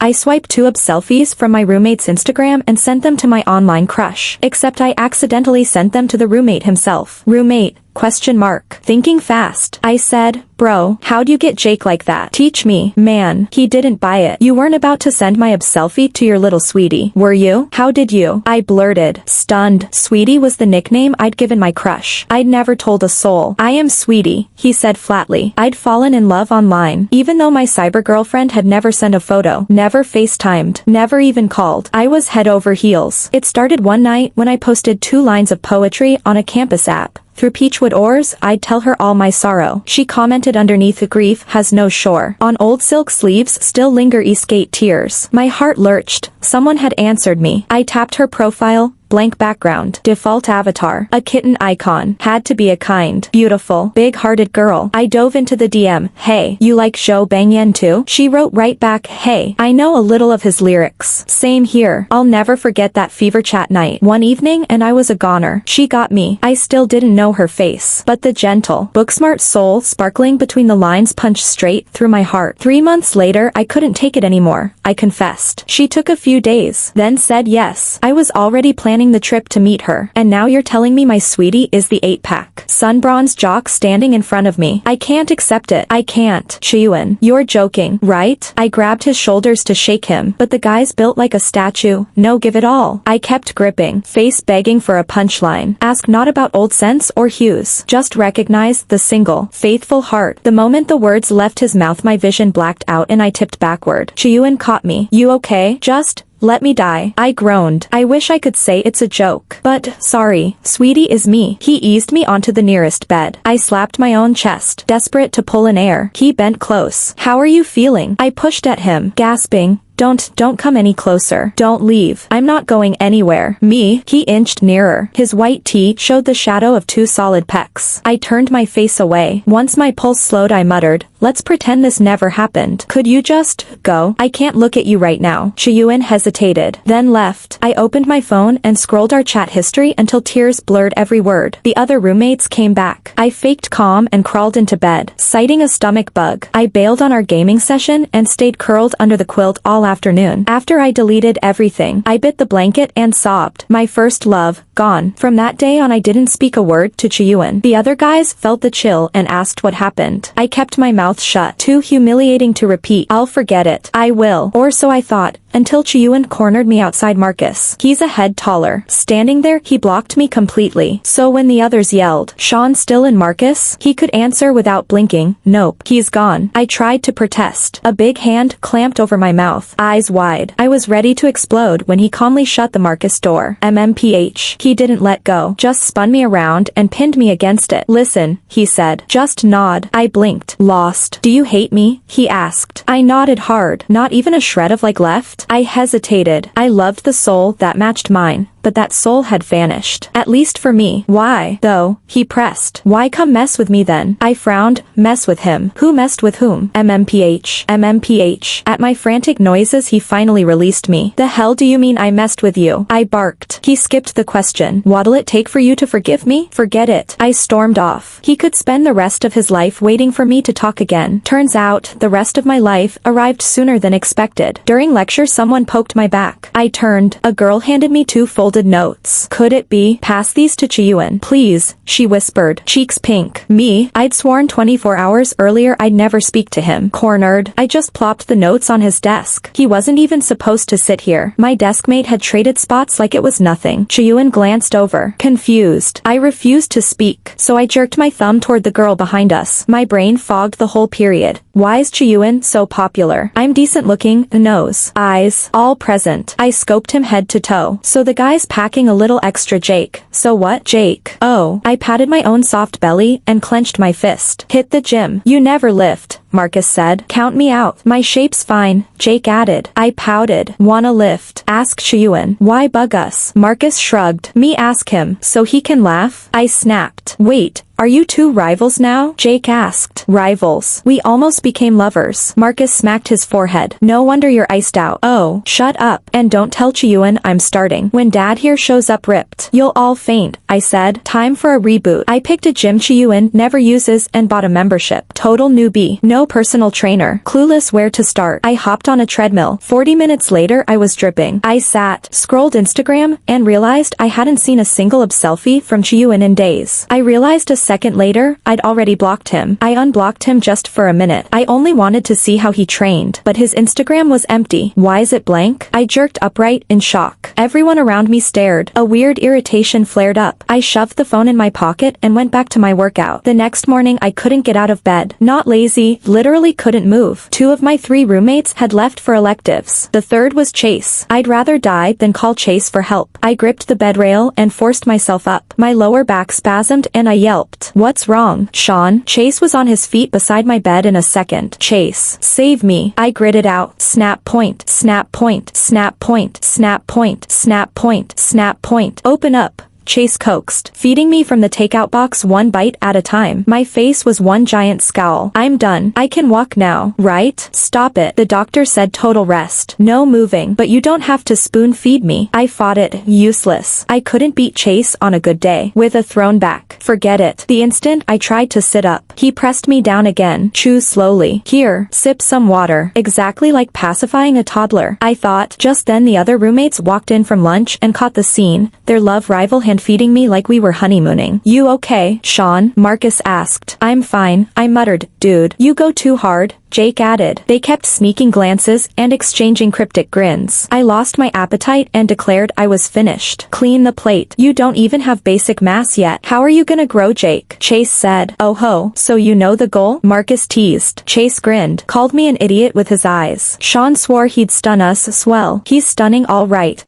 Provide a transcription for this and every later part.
I swiped 2 selfies from my roommate's Instagram and sent them to my online crush. Except I accidentally sent them to the roommate himself. Roommate? Question mark. Thinking fast, I said, bro, how'd you get Jake like that? Teach me. Man, he didn't buy it. You weren't about to send my selfie to your little sweetie, were you? How did you? I blurted, stunned. Sweetie was the nickname I'd given my crush. I'd never told a soul. I am Sweetie, he said flatly. I'd fallen in love online, even though my cyber girlfriend had never sent a photo, never FaceTimed, never even called. I was head over heels. It started one night when I posted 2 lines of poetry on a campus app. Through Peachwood oars, I'd tell her all my sorrow. She commented underneath, grief has no shore. On old silk sleeves still linger Eastgate tears. My heart lurched. Someone had answered me. I tapped her profile. Blank background. Default avatar. A kitten icon. Had to be a kind, beautiful, big-hearted girl. I dove into the DM. Hey, you like Zhou Bangyan too? She wrote right back, hey, I know a little of his lyrics. Same here. I'll never forget that fever chat night. One evening and I was a goner. She got me. I still didn't know her face. But the gentle, book-smart soul sparkling between the lines punched straight through my heart. 3 months later, I couldn't take it anymore. I confessed. She took a few days, then said yes. I was already planning the trip to meet her, and now you're telling me my sweetie is the 8-pack. Sun-bronzed jock standing in front of me. I can't accept it. I can't. Qiyuan, you're joking, right? I grabbed his shoulders to shake him, but the guy's built like a statue. No, give it all. I kept gripping, face begging for a punchline. Ask not about old scents or hues. Just recognize the single, faithful heart. The moment the words left his mouth, my vision blacked out and I tipped backward. Qiyuan caught me. You okay? Just let me die. I groaned. I wish I could say it's a joke. But, sorry, sweetie is me. He eased me onto the nearest bed. I slapped my own chest, desperate to pull in air. He bent close. How are you feeling? I pushed at him, gasping. Don't come any closer. Don't leave. I'm not going anywhere. Me? He inched nearer. His white tee showed the shadow of 2 solid pecs. I turned my face away. Once my pulse slowed, I muttered, let's pretend this never happened. Could you just go? I can't look at you right now. Qiyuan hesitated, then left. I opened my phone and scrolled our chat history until tears blurred every word. The other roommates came back. I faked calm and crawled into bed, citing a stomach bug. I bailed on our gaming session and stayed curled under the quilt all afternoon. After I deleted everything, I bit the blanket and sobbed. My first love, gone. From that day on, I didn't speak a word to Qiyuan. The other guys felt the chill and asked what happened. I kept my mouth shut. Too humiliating to repeat. I'll forget it. I will. Or so I thought. Until Qiyuan cornered me outside Marcus. He's a head taller. Standing there, he blocked me completely. So when the others yelled, Sean still in Marcus? He could answer without blinking, nope, he's gone. I tried to protest. A big hand clamped over my mouth, eyes wide. I was ready to explode when he calmly shut the Marcus door. MMPH. He didn't let go, just spun me around and pinned me against it. Listen, he said. Just nod. I blinked. Lost. Do you hate me? He asked. I nodded hard. Not even a shred of like left? I hesitated. I loved the soul that matched mine, but that soul had vanished. At least for me. Why, though? He pressed. Why come mess with me then? I frowned. Mess with him. Who messed with whom? MMPH. MMPH. At my frantic noises, he finally released me. The hell do you mean I messed with you? I barked. He skipped the question. What'll it take for you to forgive me? Forget it. I stormed off. He could spend the rest of his life waiting for me to talk again. Turns out, the rest of my life arrived sooner than expected. During lecture, someone poked my back. I turned. A girl handed me 2 folded notes. Could it be? Pass these to Qiyuan, please, she whispered, cheeks pink. Me? I'd sworn 24 hours earlier I'd never speak to him. Cornered. I just plopped the notes on his desk. He wasn't even supposed to sit here. My deskmate had traded spots like it was nothing. Qiyuan glanced over, confused. I refused to speak, so I jerked my thumb toward the girl behind us. My brain fogged the whole period. Why is Qiyuan so popular? I'm decent looking, nose, eyes, all present. I scoped him head to toe. So the guy's packing a little extra Jake. So what? Jake. Oh. I patted my own soft belly and clenched my fist. Hit the gym. You never lift, Marcus said. Count me out. My shape's fine, Jake added. I pouted. Wanna lift? Ask Qiyuan. Why bug us? Marcus shrugged. Me ask him, so he can laugh? I snapped. Wait. Are you two rivals now? Jake asked. Rivals. We almost became lovers. Marcus smacked his forehead. No wonder you're iced out. Oh, shut up. And don't tell Qiyuan I'm starting. When dad here shows up ripped, you'll all faint, I said. Time for a reboot. I picked a gym Qiyuan never uses and bought a membership. Total newbie. No personal trainer. Clueless where to start. I hopped on a treadmill. 40 minutes later I was dripping. I sat, scrolled Instagram, and realized I hadn't seen a single selfie from Qiyuan in days. I realized a second later I'd already blocked him. I unblocked him just for a minute. I only wanted to see how he trained, but his Instagram was empty. Why is it blank? I jerked upright in shock. Everyone around me stared. A weird irritation flared up. I shoved the phone in my pocket and went back to my workout. The next morning I couldn't get out of bed. Not lazy, literally couldn't move. 2 of my 3 roommates had left for electives. The third was Chase. I'd rather die than call Chase for help. I gripped the bed rail and forced myself up. My lower back spasmed and I yelped. What's wrong, Sean? Chase was on his feet beside my bed in a second. Chase, save me. I gritted out. Snap point, snap point, snap point, snap point, snap point, snap point. Open up. Chase coaxed, feeding me from the takeout box 1 bite at a time. My face was one giant scowl. I'm done. I can walk now, right? Stop it. The doctor said total rest. No moving. But you don't have to spoon feed me. I fought it. Useless. I couldn't beat Chase on a good day. With a thrown back. Forget it. The instant I tried to sit up, he pressed me down again. Chew slowly. Here, sip some water. Exactly like pacifying a toddler. I thought. Just then the other roommates walked in from lunch and caught the scene. Their love rival hand feeding me like we were honeymooning. You okay, Sean? Marcus asked. I'm fine, I muttered. Dude, you go too hard, Jake added. They kept sneaking glances and exchanging cryptic grins. I lost my appetite and declared I was finished. Clean the plate. You don't even have basic mass yet. How are you gonna grow, Jake? Chase said. Oh ho, so you know the goal? Marcus teased. Chase grinned. Called me an idiot with his eyes. Sean swore he'd stun us. Swell. He's stunning all right.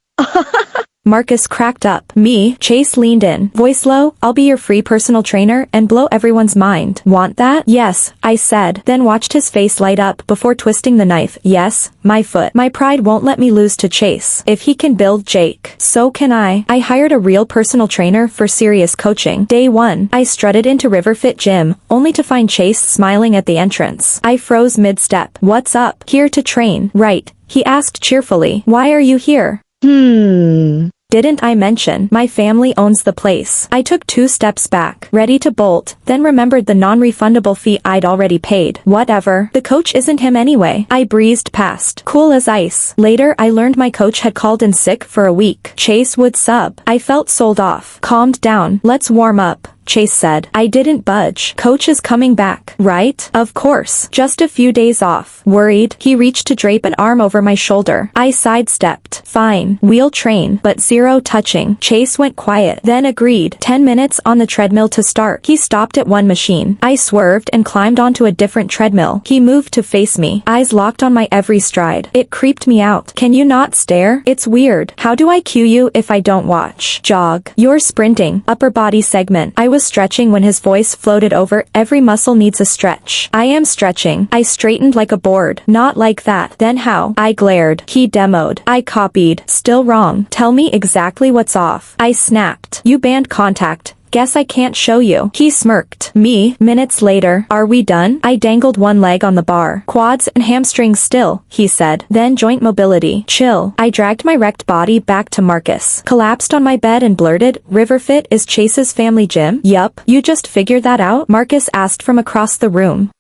Marcus cracked up. Me? Chase leaned in. Voice low, I'll be your free personal trainer and blow everyone's mind. Want that? Yes, I said, then watched his face light up before twisting the knife. Yes, my foot. My pride won't let me lose to Chase. If he can build Jake, so can I. I hired a real personal trainer for serious coaching. Day 1, I strutted into Riverfit Gym, only to find Chase smiling at the entrance. I froze mid-step. What's up? Here to train. Right, he asked cheerfully. Why are you here? Didn't I mention my family owns the place? I took 2 steps back, ready to bolt, then remembered the non-refundable fee I'd already paid. Whatever, the coach isn't him anyway. I breezed past, cool as ice. Later I learned my coach had called in sick for a week. Chase would sub. I felt sold off. Calmed down. Let's warm up, Chase said. I didn't budge. Coach is coming back, right? Of course. Just a few days off. Worried, he reached to drape an arm over my shoulder. I sidestepped. Fine. We'll train, but 0 touching. Chase went quiet, then agreed. 10 minutes on the treadmill to start. He stopped at one machine. I swerved and climbed onto a different treadmill. He moved to face me. Eyes locked on my every stride. It creeped me out. Can you not stare? It's weird. How do I cue you if I don't watch? Jog. You're sprinting. Upper body segment. I was stretching when his voice floated over. Every muscle needs a stretch. I am stretching. I straightened like a board. Not like that. Then how? I glared. He demoed. I copied. Still wrong. Tell me exactly what's off. I snapped. You banned contact. Guess I can't show you. He smirked. Me, minutes later. Are we done? I dangled one leg on the bar. Quads and hamstrings still, he said. Then joint mobility. Chill. I dragged my wrecked body back to Marcus. Collapsed on my bed and blurted, Riverfit is Chase's family gym? Yup. You just figured that out? Marcus asked from across the room.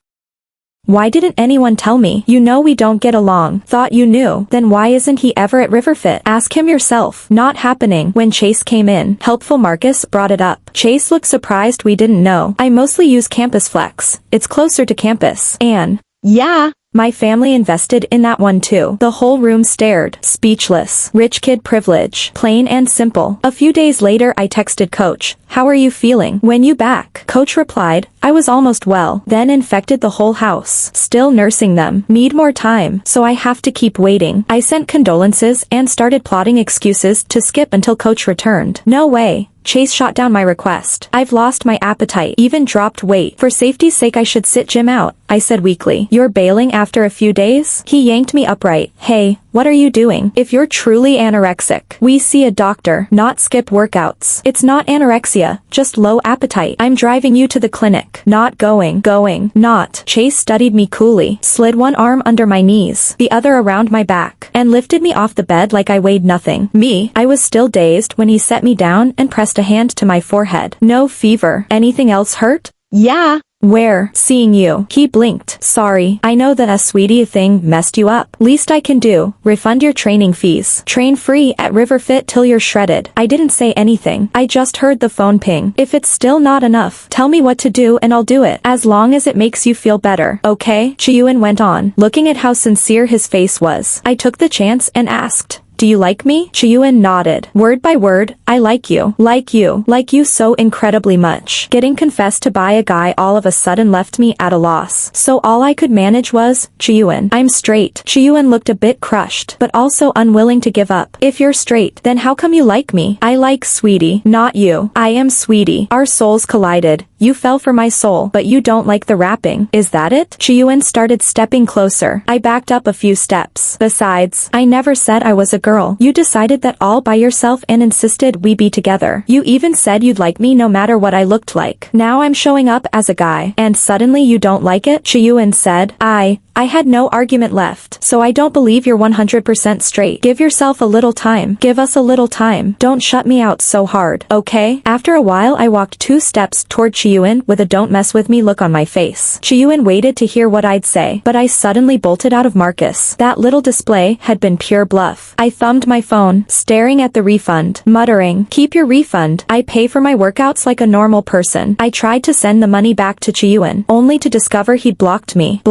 Why didn't anyone tell me? You know we don't get along. Thought you knew. Then why isn't he ever at Riverfit? Ask him yourself. Not happening. When Chase came in, helpful Marcus brought it up. Chase looked surprised we didn't know. I mostly use Campus Flex. It's closer to campus. Anne. Yeah. My family invested in that one too. The whole room stared, speechless. Rich kid privilege. Plain and simple. A few days later I texted Coach, how are you feeling? When you back? Coach replied, I was almost well. Then infected the whole house. Still nursing them. Need more time. So I have to keep waiting. I sent condolences and started plotting excuses to skip until Coach returned. No way. Chase shot down my request. I've lost my appetite, even dropped weight. For safety's sake I should sit gym out, I said weakly. You're bailing after a few days? He yanked me upright. Hey, what are you doing? If you're truly anorexic, we see a doctor, not skip workouts. It's not anorexia, just low appetite. I'm driving you to the clinic. Not going, not. Chase studied me coolly, slid one arm under my knees, the other around my back, and lifted me off the bed like I weighed nothing. I was still dazed when he set me down and pressed a hand to my forehead. No fever. Anything else hurt? Yeah. Where? Seeing you. He blinked. Sorry. I know that a sweetie thing messed you up. Least I can do, refund your training fees. Train free at RiverFit till you're shredded. I didn't say anything. I just heard the phone ping. If it's still not enough, tell me what to do and I'll do it. As long as it makes you feel better, okay? Qiyuan went on, looking at how sincere his face was. I took the chance and asked, do you like me? Qiyuan nodded. Word by word, I like you. Like you so incredibly much. Getting confessed to by a guy all of a sudden left me at a loss. So all I could manage was, Qiyuan, I'm straight. Qiyuan looked a bit crushed, but also unwilling to give up. If you're straight, then how come you like me? I like sweetie, not you. I am sweetie. Our souls collided. You fell for my soul, but you don't like the rapping. Is that it? Qiyuan started stepping closer. I backed up a few steps. Besides, I never said I was a girl. You decided that all by yourself and insisted we be together. You even said you'd like me no matter what I looked like. Now I'm showing up as a guy, and suddenly you don't like it? Qiyuan said. I had no argument left, so I don't believe you're 100% straight. Give yourself a little time. Give us a little time. Don't shut me out so hard, okay? After a while I walked 2 steps toward Qiyuan with a don't mess with me look on my face. Qiyuan waited to hear what I'd say, but I suddenly bolted out of Marcus. That little display had been pure bluff. I thumbed my phone, staring at the refund, muttering, keep your refund. I pay for my workouts like a normal person. I tried to send the money back to Qiyuan, only to discover he'd blocked me.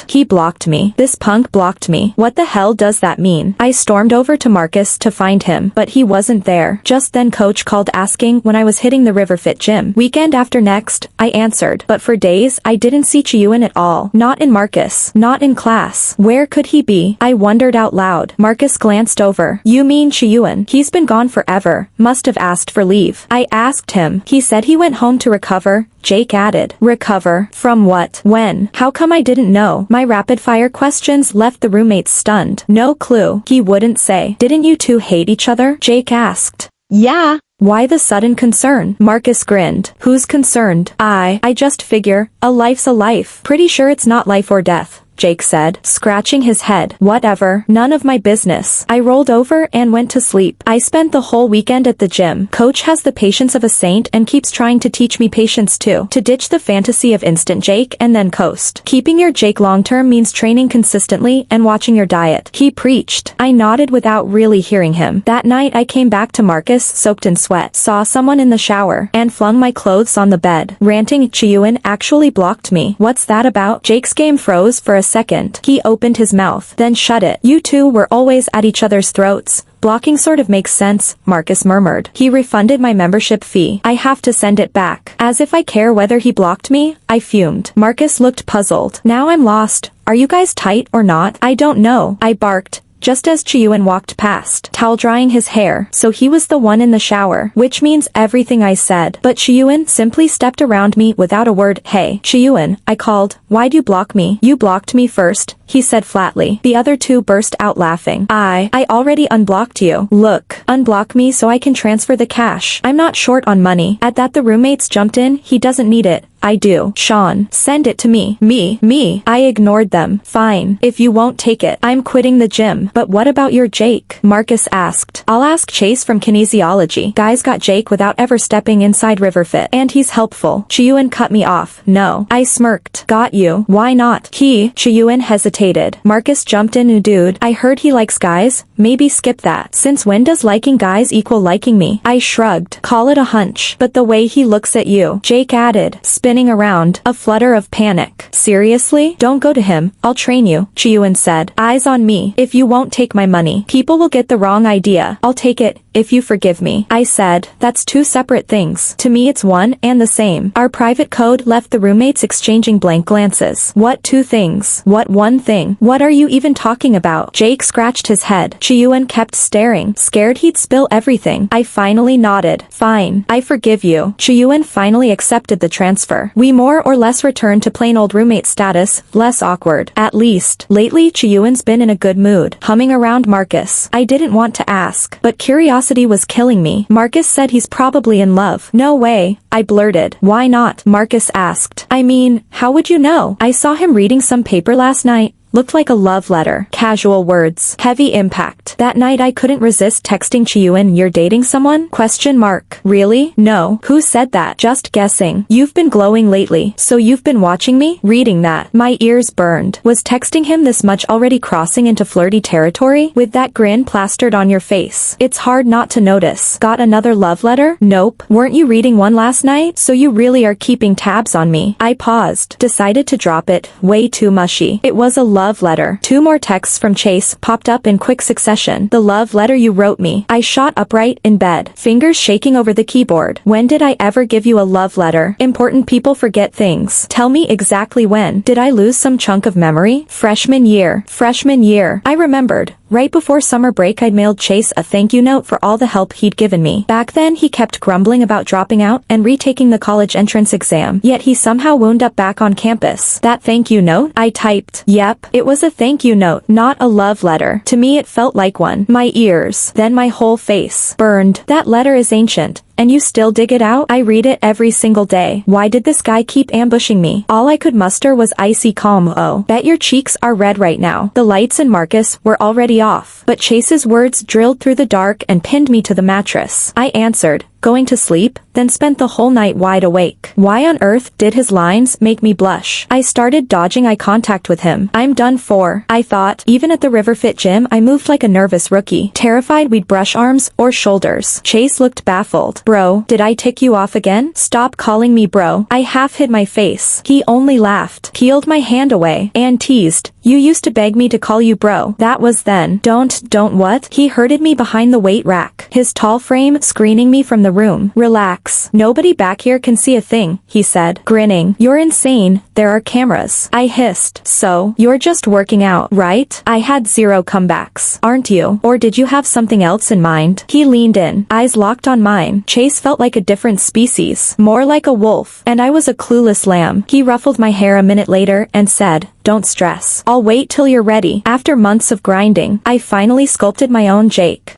He blocked me. This punk blocked me. What the hell does that mean? I stormed over to Marcus to find him, but he wasn't there. Just then coach called asking when I was hitting the RiverFit gym. Weekend after next, I answered, but for days I didn't see Qiyuan at all. Not in Marcus. Not in class. Where could he be? I wondered out loud. Marcus glanced over. You mean Qiyuan? He's been gone forever. Must have asked for leave. I asked him. He said he went home to recover. Jake added. Recover? From what? When? How come I didn't know? My rapid-fire questions left the roommates stunned. No clue. He wouldn't say. Didn't you two hate each other? Jake asked. Yeah. Why the sudden concern? Marcus grinned. Who's concerned? I just figure, a life's a life. Pretty sure it's not life or death, Jake said, scratching his head. Whatever. None of my business. I rolled over and went to sleep. I spent the whole weekend at the gym. Coach has the patience of a saint and keeps trying to teach me patience too. To ditch the fantasy of instant Jake and then coast. Keeping your Jake long-term means training consistently and watching your diet. He preached. I nodded without really hearing him. That night I came back to Marcus soaked in sweat. Saw someone in the shower and flung my clothes on the bed. Ranting, Qiyuan actually blocked me. What's that about? Jake's game froze for a second. He opened his mouth, then shut it. You two were always at each other's throats. Blocking sort of makes sense, Marcus murmured. He refunded my membership fee. I have to send it back. As if I care whether he blocked me, I fumed. Marcus looked puzzled. Now I'm lost. Are you guys tight or not? I don't know, I barked. Just as Qiyuan walked past, towel drying his hair, so he was the one in the shower, which means everything I said. But Qiyuan simply stepped around me without a word. Hey, Qiyuan, I called. Why'd you block me? You blocked me first, he said flatly. The other two burst out laughing. I already unblocked you. Look, unblock me so I can transfer the cash. I'm not short on money. At that the roommates jumped in. He doesn't need it. I do. Sean, send it to me. Me. I ignored them. Fine. If you won't take it, I'm quitting the gym. But what about your Jake? Marcus asked. I'll ask Chase from kinesiology. Guys got Jake without ever stepping inside RiverFit. And he's helpful. Qiyuan cut me off. No. I smirked. Got you. Why not? Qiyuan hesitated. Marcus jumped in. Dude, I heard he likes guys. Maybe skip that. Since when does liking guys equal liking me? I shrugged. Call it a hunch. But the way he looks at you. Jake added, spinning around, a flutter of panic. Seriously? Don't go to him. I'll train you, Qiyuan said. Eyes on me. If you won't take my money, people will get the wrong idea. I'll take it, if you forgive me. I said, that's 2 separate things. To me it's one and the same. Our private code left the roommates exchanging blank glances. What 2 things? What one thing. What are you even talking about? Jake scratched his head. Qiyuan kept staring, scared he'd spill everything. I finally nodded. Fine. I forgive you. Qiyuan finally accepted the transfer. We more or less returned to plain old roommate status, less awkward. At least, lately Qiyuan's been in a good mood, humming around Marcus. I didn't want to ask, but curiosity was killing me. Marcus said he's probably in love. No way, I blurted. Why not? Marcus asked. I mean, how would you know? I saw him reading some paper last night. Looked like a love letter. Casual words. Heavy impact. That night I couldn't resist texting Qiyuan, "You're dating someone?" Question mark. Really? No. Who said that? Just guessing. You've been glowing lately, so you've been watching me? Reading that. My ears burned. Was texting him this much already crossing into flirty territory? With that grin plastered on your face, it's hard not to notice. Got another love letter? Nope. Weren't you reading one last night? So you really are keeping tabs on me. I paused. Decided to drop it. Way too mushy. It was a love letter. 2 more texts from Chase popped up in quick succession. The love letter you wrote me. I shot upright in bed, fingers shaking over the keyboard. When did I ever give you a love letter? Important people forget things. Tell me exactly when. Did I lose some chunk of memory? Freshman year. Freshman year. I remembered. Right before summer break I'd mailed Chase a thank you note for all the help he'd given me. Back then he kept grumbling about dropping out and retaking the college entrance exam, yet he somehow wound up back on campus. That thank you note? I typed. Yep, it was a thank you note, not a love letter. To me it felt like one. My ears, then my whole face, burned. That letter is ancient. And you still dig it out? I read it every single day. Why did this guy keep ambushing me? All I could muster was icy calm. Oh, bet your cheeks are red right now. The lights in Marcus were already off, but Chase's words drilled through the dark and pinned me to the mattress. I answered, going to sleep, then spent the whole night wide awake. Why on earth did his lines make me blush? I started dodging eye contact with him. I'm done for, I thought. Even at the Riverfit gym I moved like a nervous rookie, terrified we'd brush arms or shoulders. Chase looked baffled. Bro, did I tick you off again? Stop calling me bro. I half hid my face. He only laughed, peeled my hand away, and teased. You used to beg me to call you bro. That was then. Don't what? He herded me behind the weight rack, his tall frame screening me from the room. Relax. Nobody back here can see a thing, he said, grinning. You're insane. There are cameras. I hissed. So, you're just working out, right? I had 0 comebacks. Aren't you? Or did you have something else in mind? He leaned in, eyes locked on mine. Chase felt like a different species, more like a wolf, and I was a clueless lamb. He ruffled my hair a minute later and said, don't stress. I'll wait till you're ready. After months of grinding, I finally sculpted my own Jake.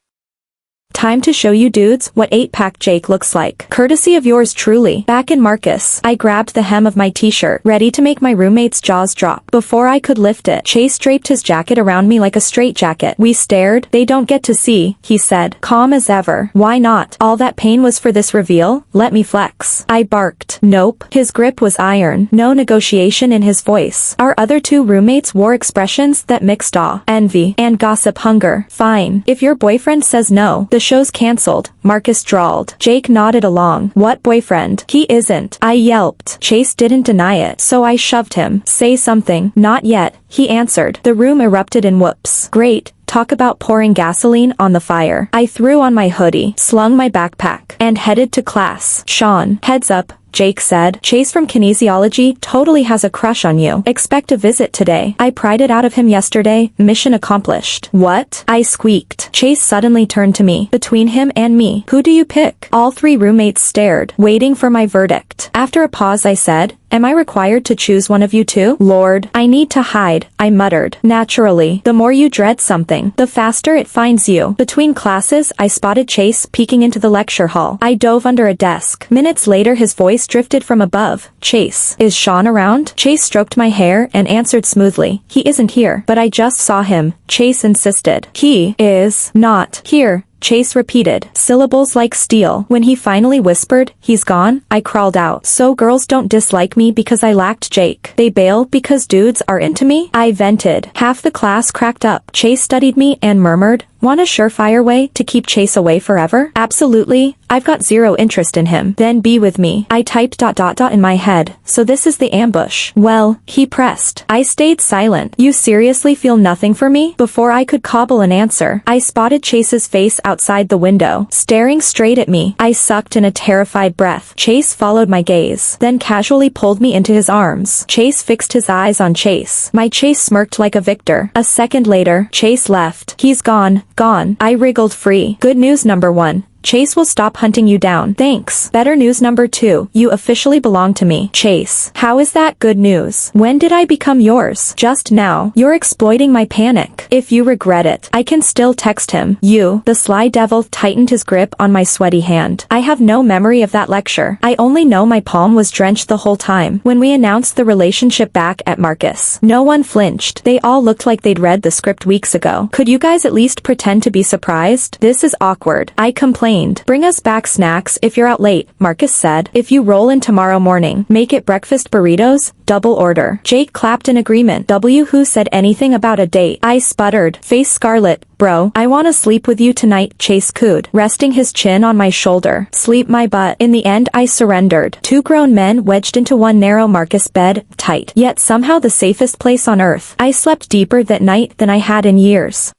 Time to show you dudes what 8-pack Jake looks like. Courtesy of yours truly. Back in Marcus, I grabbed the hem of my t-shirt, ready to make my roommate's jaws drop. Before I could lift it, Chase draped his jacket around me like a straitjacket. We stared. They don't get to see, he said, calm as ever. Why not? All that pain was for this reveal? Let me flex. I barked. Nope. His grip was iron. No negotiation in his voice. Our other 2 roommates wore expressions that mixed awe, envy, and gossip hunger. Fine. If your boyfriend says no, the show's cancelled, Marcus drawled. Jake nodded along. What boyfriend? He isn't. I yelped. Chase didn't deny it, so I shoved him. Say something. Not yet, he answered. The room erupted in whoops. Great. Talk about pouring gasoline on the fire. I threw on my hoodie, slung my backpack, and headed to class. Sean, heads up, Jake said. Chase from kinesiology totally has a crush on you. Expect a visit today. I pried it out of him yesterday. Mission accomplished. What? I squeaked. Chase suddenly turned to me. Between him and me, who do you pick? All 3 roommates stared, waiting for my verdict. After a pause I said, am I required to choose one of you 2? Lord, I need to hide, I muttered. Naturally, the more you dread something, the faster it finds you. Between classes, I spotted Chase peeking into the lecture hall. I dove under a desk. Minutes later his voice drifted from above. Chase, is Sean around? Chase stroked my hair and answered smoothly. He isn't here, but I just saw him. Chase insisted. He is not here. Chase repeated, syllables like steel. When he finally whispered, he's gone, I crawled out. So girls don't dislike me because I lacked Jake. They bail because dudes are into me? I vented. Half the class cracked up. Chase studied me and murmured, Want a surefire way to keep Chase away forever? Absolutely. I've got zero interest in him. Then be with me. I typed ... in my head. So this is the ambush. Well, he pressed. I stayed silent. You seriously feel nothing for me? Before I could cobble an answer, I spotted Chase's face outside the window, staring straight at me. I sucked in a terrified breath. Chase followed my gaze, then casually pulled me into his arms. Chase fixed his eyes on Chase. My Chase smirked like a victor. A second later, Chase left. He's gone. Gone. I wriggled free. Good news number 1. Chase will stop hunting you down. Thanks. Better news number 2. You officially belong to me. Chase. How is that good news? When did I become yours? Just now. You're exploiting my panic. If you regret it, I can still text him. You. The sly devil tightened his grip on my sweaty hand. I have no memory of that lecture. I only know my palm was drenched the whole time. When we announced the relationship back at Marcus, no one flinched. They all looked like they'd read the script weeks ago. Could you guys at least pretend to be surprised? This is awkward. I complained. Bring us back snacks if you're out late, Marcus said. If you roll in tomorrow morning, make it breakfast burritos, double order. Jake clapped in agreement. Who said anything about a date? I sputtered, face scarlet. Bro, I wanna sleep with you tonight, Chase cooed, resting his chin on my shoulder. Sleep my butt. In the end, I surrendered. 2 grown men wedged into one narrow Marcus bed, tight, yet somehow the safest place on earth. I slept deeper that night than I had in years.